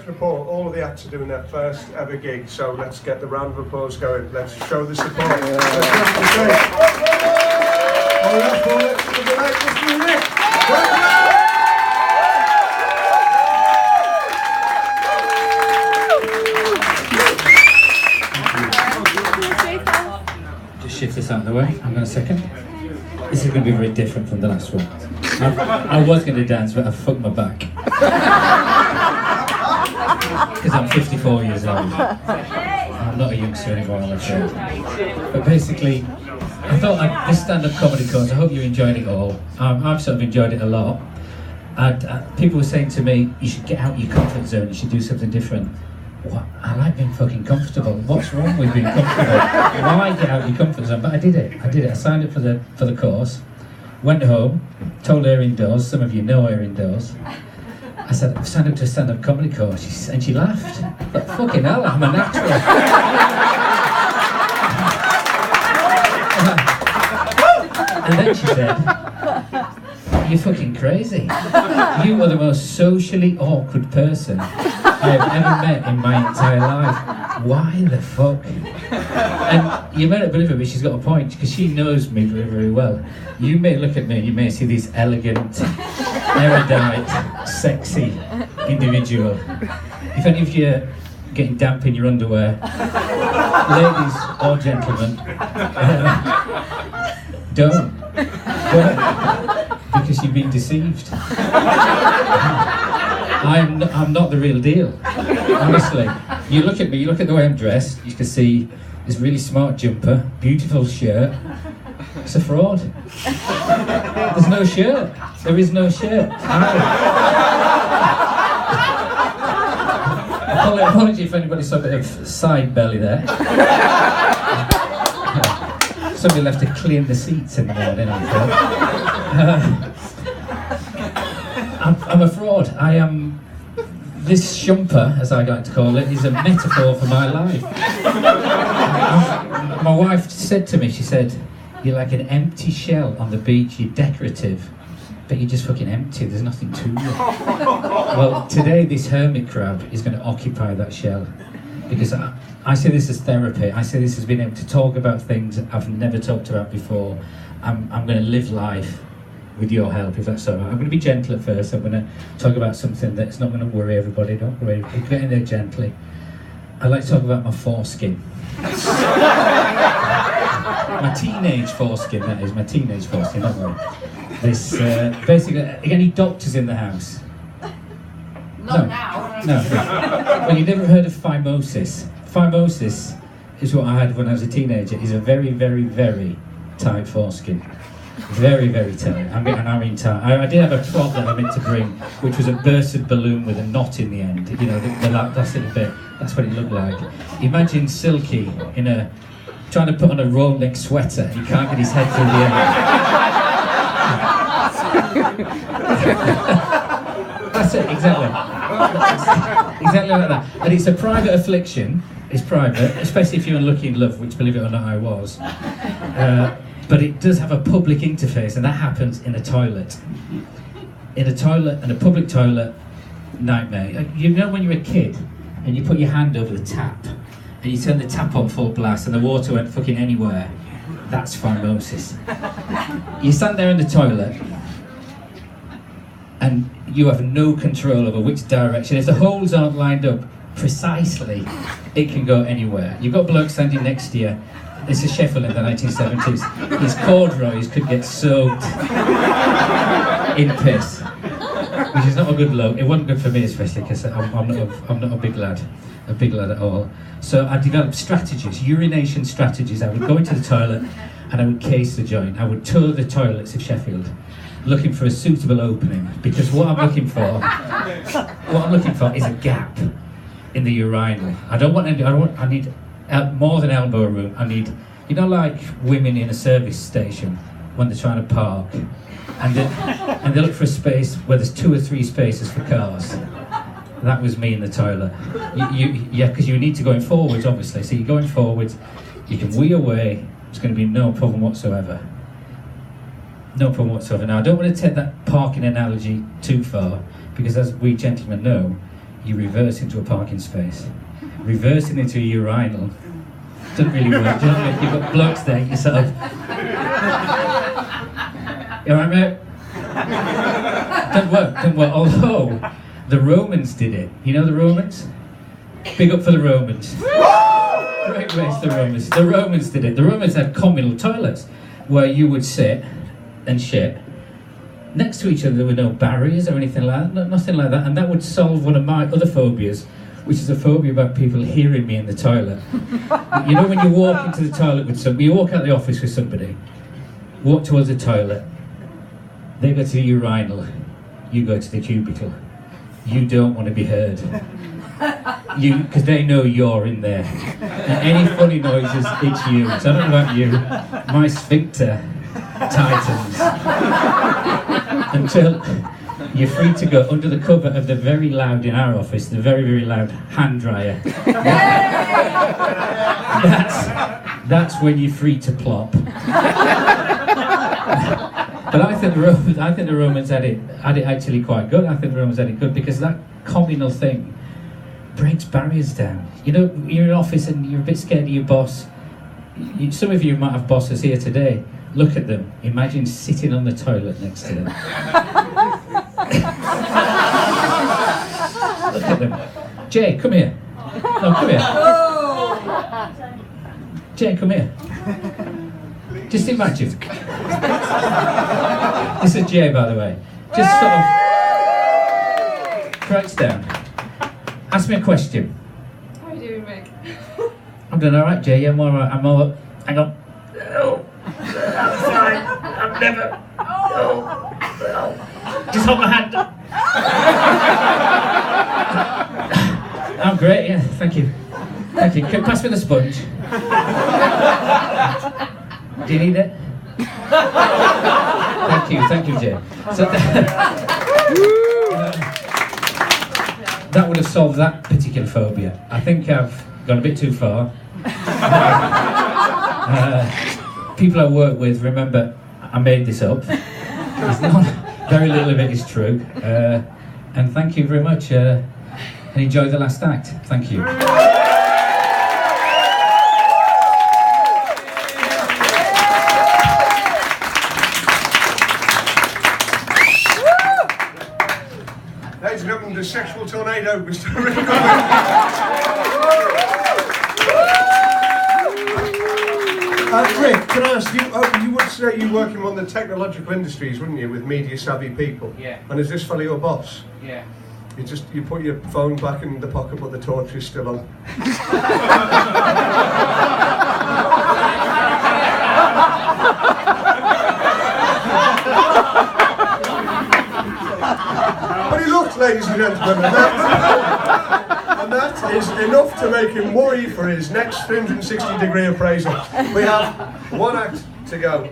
first report, all of the acts are doing their first ever gig, so let's get the round of applause going. Let's show the support. Let's all right, Paul, let's give the night Mr. Nick. Just shift this out of the way. Hang on a second. This is going to be very different from the last one. I was going to dance, but I fucked my back. Because I'm 54 years old. I'm not a youngster anymore, I'm sure. But basically, I thought this stand-up comedy course, I hope you enjoyed it all. I've sort of enjoyed it a lot. People were saying to me, you should get out of your comfort zone, you should do something different. What? I like being fucking comfortable. What's wrong with being comfortable? Why get out of your comfort zone? But I did it. I signed up for the course, went home, told her indoors, some of you know her indoors. I said, I've signed up to a stand-up comedy course, and she laughed. But fucking hell, I'm a natural. And then she said, you're fucking crazy. You are the most socially awkward person I have ever met in my entire life. Why the fuck? And you may not believe it, but she's got a point, because she knows me very, very well. You may look at me and you may see this elegant, erudite, sexy individual. If any of you are getting damp in your underwear, ladies or gentlemen, don't. Because you've been deceived. I'm not the real deal, honestly. You look at me, you look at the way I'm dressed, you can see this really smart jumper, beautiful shirt. It's a fraud. There's no shirt. There is no shirt. Apology if anybody saw a bit of side belly there. Somebody left to clean the seats in the morning, I thought. I'm a fraud. I am. This shumper, as I like to call it, is a metaphor for my life. My wife said to me, she said, you're like an empty shell on the beach, you're decorative, but you're just fucking empty, there's nothing to you. Well, today this hermit crab is going to occupy that shell, because I see this as therapy. I see this as being able to talk about things I've never talked about before. I'm going to live life with your help, if that's all right. I'm going to be gentle at first. I'm going to talk about something that's not going to worry everybody. Don't worry, we'll get in there gently. I'd like to talk about my foreskin. My teenage foreskin, that is, my teenage foreskin, don't worry. This, basically, any doctors in the house? Not now. No. Well, you've never heard of phimosis. Phimosis is what I had when I was a teenager. It's a very, very, very tight foreskin. Very, very tight. I mean tight. I did have a prop that I meant to bring, which was a bursted balloon with a knot in the end. You know, that's little bit. That's what it looked like. Imagine Silky trying to put on a roll neck sweater. He can't get his head through the end. That's it, exactly. Exactly like that. And it's a private affliction. It's private, especially if you're unlucky in love, which, believe it or not, I was. But it does have a public interface, and that happens in a toilet. In a toilet, and a public toilet, nightmare. You know when you're a kid, and you put your hand over the tap, and you turn the tap on full blast, and the water went fucking anywhere. That's phimosis. You stand there in the toilet, and you have no control over which direction. If the holes aren't lined up precisely, it can go anywhere. You've got bloke standing next to you. This is Sheffield in the 1970s. His corduroys could get soaked in piss, which is not a good look. It wasn't good for me, especially because I'm not a big lad at all. So I developed strategies, urination strategies. I would go into the toilet and I would case the joint. I would tour the toilets of Sheffield, looking for a suitable opening, because what I'm looking for is a gap in the urinal. I need more than elbow room. I need, you know, like women in a service station when they're trying to park, and they look for a space where there's 2 or 3 spaces for cars. That was me in the toilet. Because you need to go in forwards, obviously. So you're going forwards, you can wee away. There's going to be no problem whatsoever. No problem whatsoever. Now, I don't want to take that parking analogy too far, because as we gentlemen know, you reverse into a parking space. Reversing into a urinal doesn't really work. Do you know what I mean? You've got blokes there, you sort of... You alright, mate? Doesn't work. Although, the Romans did it. You know the Romans? Big up for the Romans. Great race, the Romans. The Romans did it. The Romans had communal toilets where you would sit and shit next to each other. There were no barriers or anything like that, nothing like that. And that would solve one of my other phobias, which is a phobia about people hearing me in the toilet. You know when you walk into the toilet with somebody, you walk out the office with somebody, walk towards the toilet, they go to the urinal, you go to the cubicle. You don't want to be heard. Because they know you're in there. And any funny noises, it's you. So I don't know about you, my sphincter tightens until you're free to go under the cover of the very loud, in our office, the very, very loud hand dryer. That's when you're free to plop. But I think the Romans had it actually quite good. I think the Romans had it good because that communal thing breaks barriers down. You know, you're in an office and you're a bit scared of your boss. Some of you might have bosses here today. Look at them. Imagine sitting on the toilet next to them. Look at them. Jay, come here. No, come here. Jay, come here. Just imagine. This is Jay, by the way. Just sort of crouch down. Ask me a question. How are you doing, Rick? I'm doing all right, Jay. Yeah, I'm all right. I'm all. Hang on. Oh, I'm sorry. I'm never. Oh. Just hold my hand up. I'm great. Yeah, thank you. Thank you. Can you pass me the sponge? Do you need it? Thank you, Jay. So that would have solved that particular phobia. I think I've gone a bit too far. People I work with, remember, I made this up. It's not, very little of it is true. And thank you very much. And enjoy the last act. Thank you. Ladies and gentlemen, the sexual tornado, Mr. Rick Goodwin. Rick, can I ask you, you would say you're working on the technological industries, wouldn't you, with media savvy people? Yeah. And is this fellow your boss? Yeah. You put your phone back in the pocket but the torch is still on. But he looked, ladies and gentlemen, and that is enough to make him worry for his next 360-degree appraisal. We have one act to go.